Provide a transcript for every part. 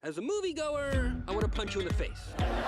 As a moviegoer, I want to punch you in the face.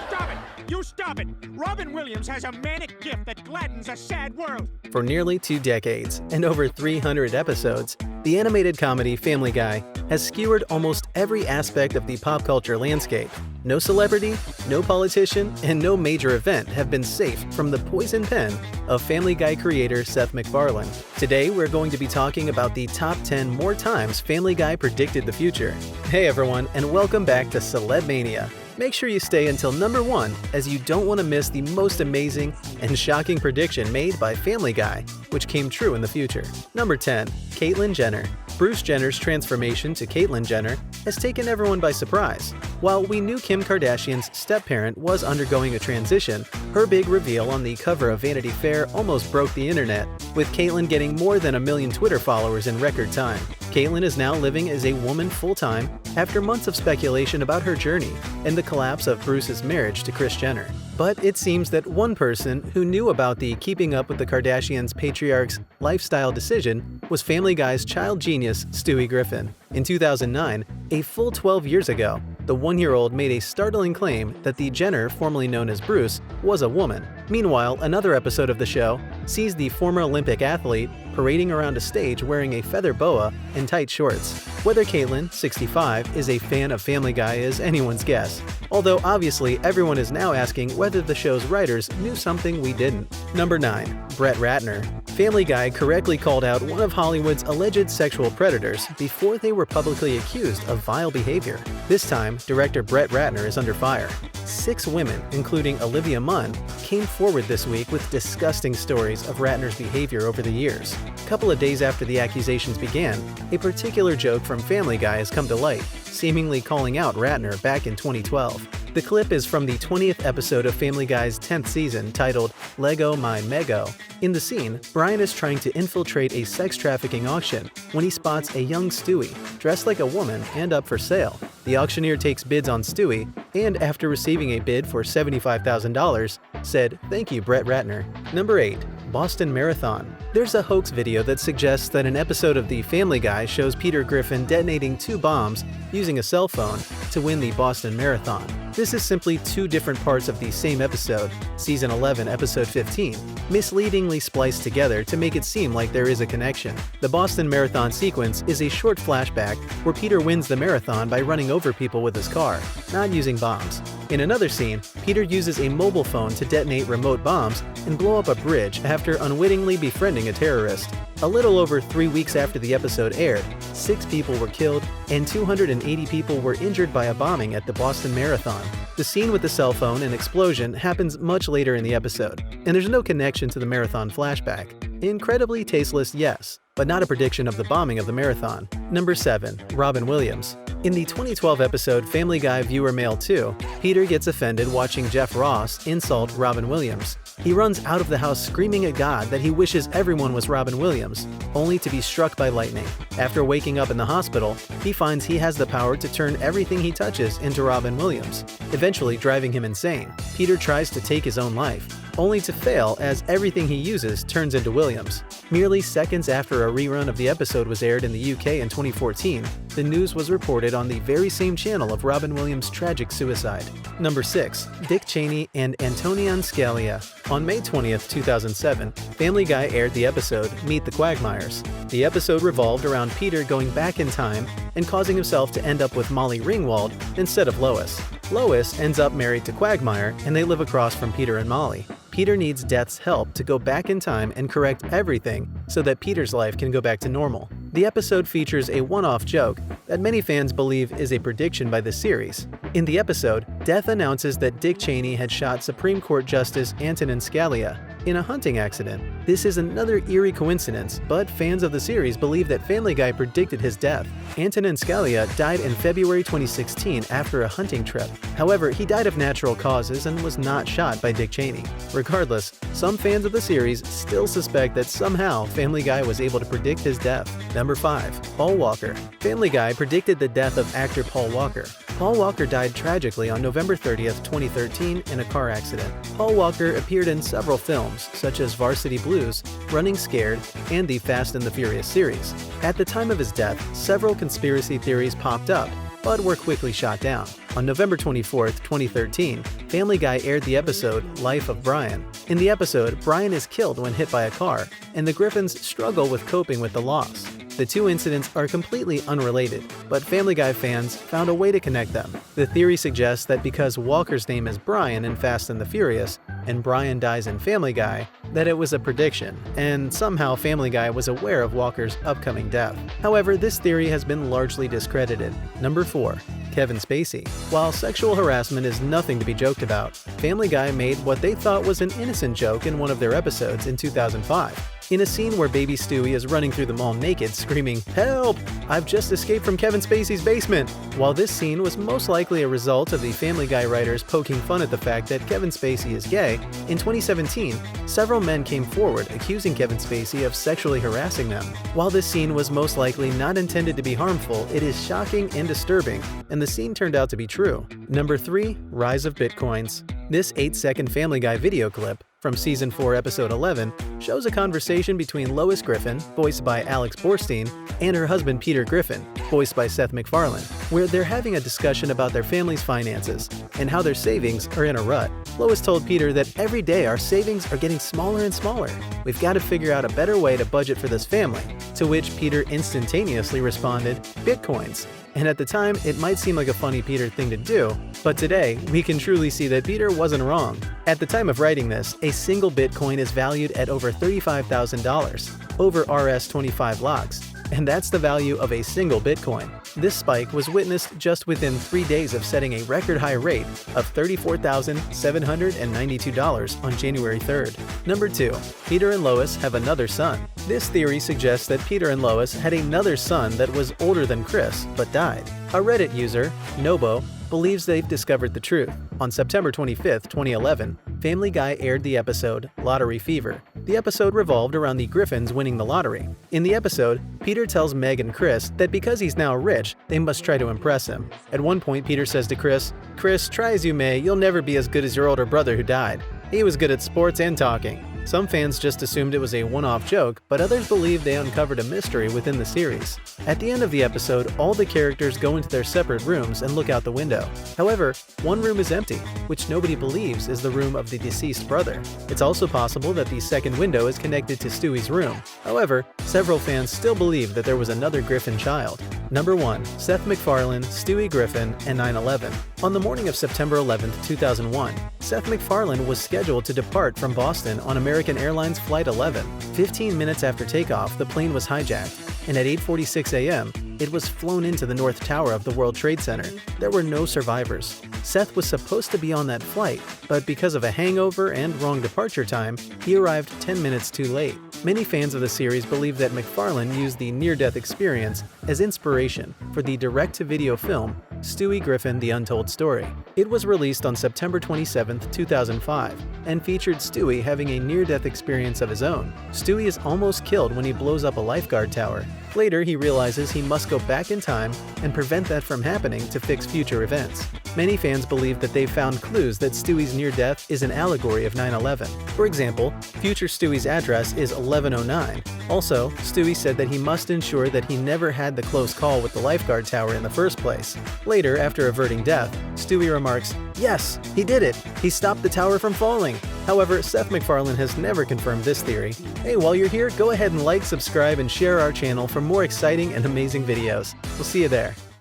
Stop it! You stop it! Robin Williams has a manic gift that gladdens a sad world. For nearly 2 decades and over 300 episodes, the animated comedy Family Guy has skewered almost every aspect of the pop culture landscape. No celebrity, no politician, and no major event have been safe from the poison pen of Family Guy creator Seth MacFarlane. Today, we're going to be talking about the top 10 more times Family Guy predicted the future. Hey everyone, and welcome back to Celeb Mania. Make sure you stay until number 1, as you don't want to miss the most amazing and shocking prediction made by Family Guy, which came true in the future. Number 10. Caitlyn Jenner. Bruce Jenner's transformation to Caitlyn Jenner has taken everyone by surprise. While we knew Kim Kardashian's step-parent was undergoing a transition, her big reveal on the cover of Vanity Fair almost broke the internet, with Caitlyn getting more than 1 million Twitter followers in record time. Caitlyn is now living as a woman full-time after months of speculation about her journey and the collapse of Bruce's marriage to Kris Jenner. But it seems that one person who knew about the Keeping Up with the Kardashians patriarch's lifestyle decision was Family Guy's child genius, Stewie Griffin. In 2009, a full 12 years ago, the 1-year-old made a startling claim that the Jenner, formerly known as Bruce, was a woman. Meanwhile, another episode of the show sees the former Olympic athlete parading around a stage wearing a feather boa and tight shorts. Whether Caitlyn, 65, is a fan of Family Guy is anyone's guess, although obviously everyone is now asking whether the show's writers knew something we didn't. Number 9. Brett Ratner. Family Guy correctly called out one of Hollywood's alleged sexual predators before they were publicly accused of vile behavior. This time, director Brett Ratner is under fire. 6 women, including Olivia Munn, came forward this week with disgusting stories of Ratner's behavior over the years. A couple of days after the accusations began, a particular joke from Family Guy has come to light, seemingly calling out Ratner back in 2012. The clip is from the 20th episode of Family Guy's 10th season, titled Lego My Mego. In the scene, Brian is trying to infiltrate a sex trafficking auction when he spots a young Stewie, dressed like a woman and up for sale. The auctioneer takes bids on Stewie, and after receiving a bid for $75,000, said, "Thank you, Brett Ratner." Number 8. Boston Marathon. There's a hoax video that suggests that an episode of The Family Guy shows Peter Griffin detonating 2 bombs using a cell phone to win the Boston Marathon. This is simply 2 different parts of the same episode, Season 11, Episode 15, misleadingly spliced together to make it seem like there is a connection. The Boston Marathon sequence is a short flashback where Peter wins the marathon by running over people with his car, not using bombs. In another scene, Peter uses a mobile phone to detonate remote bombs and blow up a bridge after unwittingly befriending a terrorist. A little over 3 weeks after the episode aired, 6 people were killed and 280 people were injured by a bombing at the Boston Marathon. The scene with the cell phone and explosion happens much later in the episode, and there's no connection to the marathon flashback. Incredibly tasteless, yes, but not a prediction of the bombing of the marathon. Number 7. Robin Williams. In the 2012 episode Family Guy Viewer Mail 2, Peter gets offended watching Jeff Ross insult Robin Williams. He runs out of the house screaming at God that he wishes everyone was Robin Williams, only to be struck by lightning. After waking up in the hospital, he finds he has the power to turn everything he touches into Robin Williams, eventually driving him insane. Peter tries to take his own life, only to fail as everything he uses turns into Williams. Merely seconds after a rerun of the episode was aired in the UK in 2014, the news was reported on the very same channel of Robin Williams' tragic suicide. Number 6. Dick Cheney and Antonian Scalia. On May 20th, 2007, Family Guy aired the episode Meet the Quagmires. The episode revolved around Peter going back in time and causing himself to end up with Molly Ringwald instead of Lois. Lois ends up married to Quagmire, and they live across from Peter and Molly. Peter needs Death's help to go back in time and correct everything so that Peter's life can go back to normal. The episode features a one-off joke that many fans believe is a prediction by the series. In the episode, Death announces that Dick Cheney had shot Supreme Court Justice Antonin Scalia in a hunting accident. This is another eerie coincidence, but fans of the series believe that Family Guy predicted his death. Antonin Scalia died in February 2016 after a hunting trip. However, he died of natural causes and was not shot by Dick Cheney. Regardless, some fans of the series still suspect that somehow Family Guy was able to predict his death. Number 5. Paul Walker. Family Guy predicted the death of actor Paul Walker. Paul Walker died tragically on November 30th, 2013 in a car accident. Paul Walker appeared in several films, such as Varsity Blues, Running Scared, and the Fast and the Furious series. At the time of his death, several conspiracy theories popped up, but were quickly shot down. On November 24, 2013, Family Guy aired the episode Life of Brian. In the episode, Brian is killed when hit by a car, and the Griffins struggle with coping with the loss. The two incidents are completely unrelated, but Family Guy fans found a way to connect them. The theory suggests that because Walker's name is Brian in Fast and the Furious, and Brian dies in Family Guy, that it was a prediction, and somehow Family Guy was aware of Walker's upcoming death. However, this theory has been largely discredited. Number 4. Kevin Spacey. While sexual harassment is nothing to be joked about, Family Guy made what they thought was an innocent joke in one of their episodes in 2005. In a scene where baby Stewie is running through the mall naked screaming, "Help! I've just escaped from Kevin Spacey's basement!" While this scene was most likely a result of the Family Guy writers poking fun at the fact that Kevin Spacey is gay, in 2017, several men came forward accusing Kevin Spacey of sexually harassing them. While this scene was most likely not intended to be harmful, it is shocking and disturbing, and the scene turned out to be true. Number 3. Rise of Bitcoins. This 8-second Family Guy video clip from Season 4, Episode 11, shows a conversation between Lois Griffin, voiced by Alex Borstein, and her husband Peter Griffin, voiced by Seth MacFarlane, where they're having a discussion about their family's finances and how their savings are in a rut. Lois told Peter that every day our savings are getting smaller and smaller. We've got to figure out a better way to budget for this family, to which Peter instantaneously responded, "Bitcoins." And at the time, it might seem like a funny Peter thing to do, but today, we can truly see that Peter wasn't wrong. At the time of writing this, a single Bitcoin is valued at over $35,000, over Rs25 lakhs, and that's the value of a single Bitcoin. This spike was witnessed just within 3 days of setting a record high rate of $34,792 on January 3rd. Number 2. Peter and Lois have another son. This theory suggests that Peter and Lois had another son that was older than Chris, but died. A Reddit user, Nobo, believes they've discovered the truth. On September 25, 2011, Family Guy aired the episode Lottery Fever. The episode revolved around the Griffins winning the lottery. In the episode, Peter tells Meg and Chris that because he's now rich, they must try to impress him. At one point, Peter says to Chris, "Chris, try as you may, you'll never be as good as your older brother who died. He was good at sports and talking." Some fans just assumed it was a one-off joke, but others believe they uncovered a mystery within the series. At the end of the episode, all the characters go into their separate rooms and look out the window. However, one room is empty, which nobody believes is the room of the deceased brother. It's also possible that the second window is connected to Stewie's room. However, several fans still believe that there was another Griffin child. Number 1. Seth MacFarlane, Stewie Griffin, and 9/11. On the morning of September 11, 2001, Seth MacFarlane was scheduled to depart from Boston on American Airlines Flight 11. 15 minutes after takeoff, the plane was hijacked, and at 8:46 a.m., it was flown into the North Tower of the World Trade Center. There were no survivors. Seth was supposed to be on that flight, but because of a hangover and wrong departure time, he arrived 10 minutes too late. Many fans of the series believe that MacFarlane used the near-death experience as inspiration for the direct-to-video film Stewie Griffin: The Untold Story. It was released on September 27, 2005, and featured Stewie having a near-death experience of his own. Stewie is almost killed when he blows up a lifeguard tower. Later, he realizes he must go back in time and prevent that from happening to fix future events. Many fans believe that they've found clues that Stewie's near-death is an allegory of 9/11. For example, future Stewie's address is 1109. Also, Stewie said that he must ensure that he never had the close call with the lifeguard tower in the first place. Later, after averting death, Stewie remarks, "Yes, he did it! He stopped the tower from falling!" However, Seth MacFarlane has never confirmed this theory. Hey, while you're here, go ahead and like, subscribe, and share our channel for more exciting and amazing videos. We'll see you there.